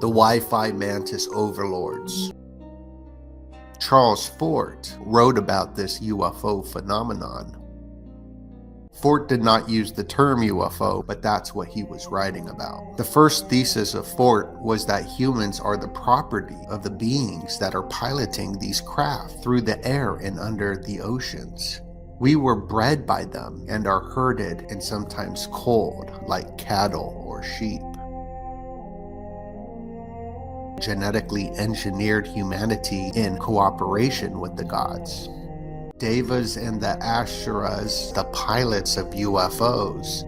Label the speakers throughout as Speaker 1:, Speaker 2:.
Speaker 1: the Wi-Fi Mantis Overlords. Charles Fort wrote about this UFO phenomenon. Fort did not use the term UFO, but that's what he was writing about. The first thesis of Fort was that humans are the property of the beings that are piloting these craft through the air and under the oceans. We were bred by them and are herded and sometimes culled like cattle or sheep. Genetically engineered humanity in cooperation with the gods. Devas and the Ashuras, the pilots of UFOs.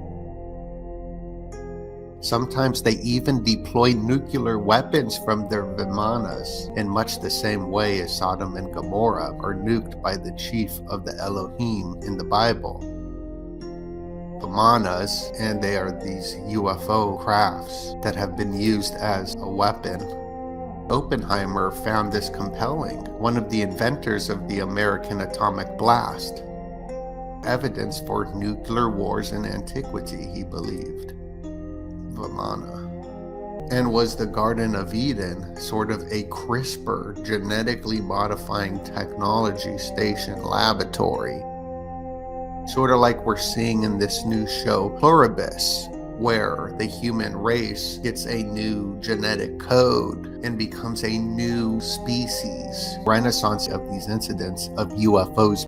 Speaker 1: Sometimes they even deploy nuclear weapons from their Vimanas in much the same way as Sodom and Gomorrah are nuked by the chief of the Elohim in the Bible. Vimanas, and they are these UFO crafts that have been used as a weapon. Oppenheimer found this compelling, one of the inventors of the American atomic blast. Evidence for nuclear wars in antiquity, he believed. Vimana. And was the Garden of Eden sort of a CRISPR, genetically modifying technology station laboratory? Sort of like we're seeing in this new show, Pluribus, where the human race gets a new genetic code and becomes a new species. Renaissance of these incidents of UFOs.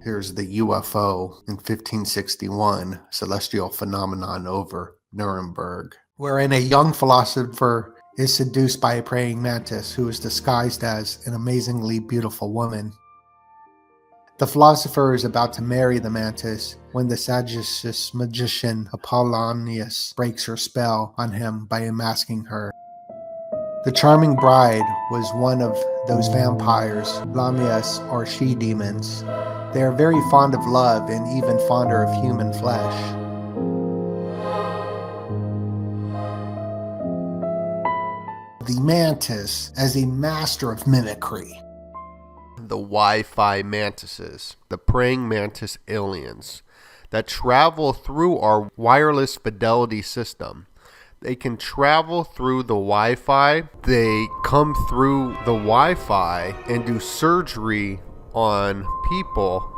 Speaker 1: Here's the UFO in 1561, celestial phenomenon over Nuremberg, wherein a young philosopher is seduced by a praying mantis who is disguised as an amazingly beautiful woman. The philosopher is about to marry the mantis when the sagacious magician Apollonius breaks her spell on him by unmasking her. The charming bride was one of those vampires, Lamias or she-demons. They are very fond of love and even fonder of human flesh. The mantis as a master of mimicry.
Speaker 2: The Wi-Fi mantises, the praying mantis aliens that travel through our wireless fidelity system. They can travel through the Wi-Fi. They come through the Wi-Fi and do surgery on people.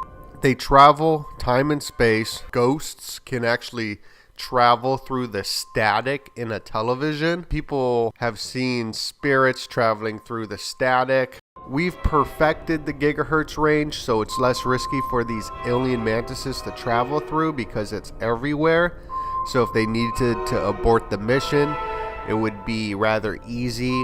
Speaker 2: They travel time and space. Ghosts can actually travel through the static in a television. People have seen spirits traveling through the static. We've perfected the gigahertz range, so it's less risky for these alien mantises to travel through because it's everywhere. So if they needed to abort the mission, it would be rather easy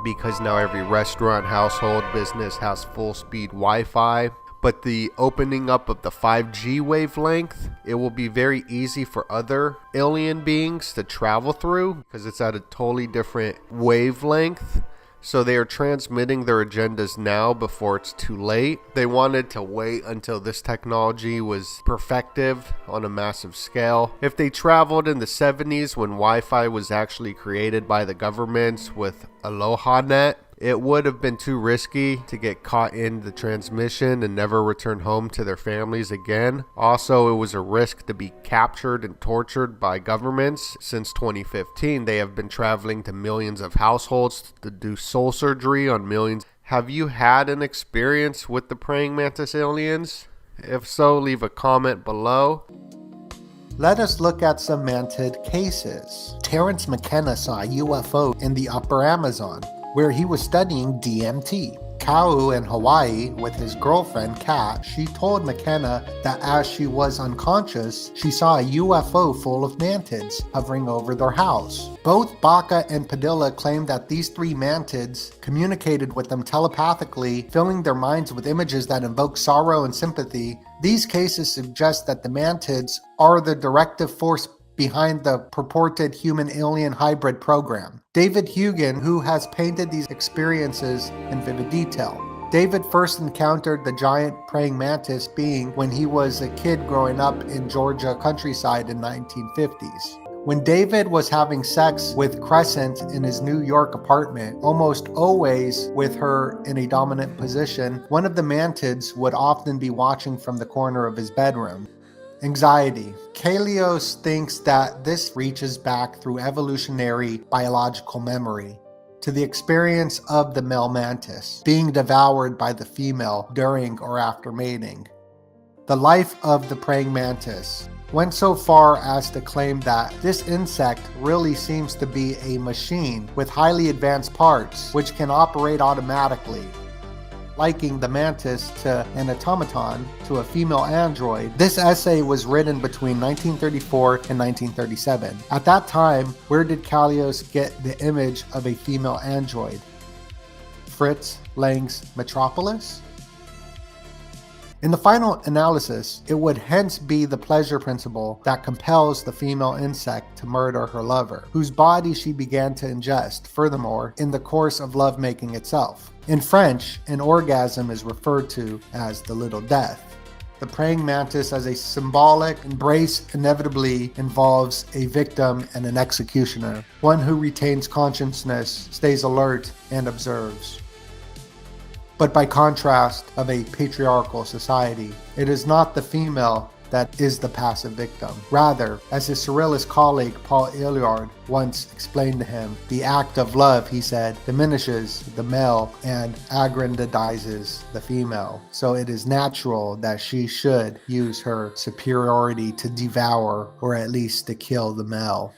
Speaker 2: because now every restaurant, household, business has full speed Wi-Fi. But the opening up of the 5G wavelength, it will be very easy for other alien beings to travel through because it's at a totally different wavelength. So they are transmitting their agendas now before it's too late. They wanted to wait until this technology was perfective on a massive scale. If they traveled in the 70s when Wi-Fi was actually created by the governments with AlohaNet, it would have been too risky to get caught in the transmission and never return home to their families again. Also, it was a risk to be captured and tortured by governments. Since 2015, they have been traveling to millions of households to do soul surgery on millions. Have you had an experience with the praying mantis aliens? If so, leave a comment below.
Speaker 1: Let us look at some mantid cases. Terence McKenna saw a UFO in the Upper Amazon, where he was studying DMT. Kau in Hawaii with his girlfriend Kat, she told McKenna that as she was unconscious, she saw a UFO full of mantids hovering over their house. Both Baca and Padilla claimed that these three mantids communicated with them telepathically, filling their minds with images that evoke sorrow and sympathy. These cases suggest that the mantids are the directive force behind the purported human-alien hybrid program. David Hugan, who has painted these experiences in vivid detail. David first encountered the giant praying mantis being when he was a kid growing up in Georgia countryside in 1950s. When David was having sex with Crescent in his New York apartment, almost always with her in a dominant position, one of the mantids would often be watching from the corner of his bedroom. Anxiety. Kalios thinks that this reaches back through evolutionary biological memory to the experience of the male mantis being devoured by the female during or after mating. The life of the praying mantis went so far as to claim that this insect really seems to be a machine with highly advanced parts which can operate automatically. Liking the mantis to an automaton, to a female android, this essay was written between 1934 and 1937. At that time, where did Kalios get the image of a female android? Fritz Lang's Metropolis? In the final analysis, it would hence be the pleasure principle that compels the female insect to murder her lover, whose body she began to ingest, furthermore, in the course of lovemaking itself. In French, an orgasm is referred to as the little death. The praying mantis as a symbolic embrace inevitably involves a victim and an executioner, one who retains consciousness, stays alert, and observes. But by contrast of a patriarchal society, it is not the female that is the passive victim. Rather, as his surrealist colleague Paul Eluard once explained to him, the act of love, he said, diminishes the male and aggrandizes the female. So it is natural that she should use her superiority to devour or at least to kill the male.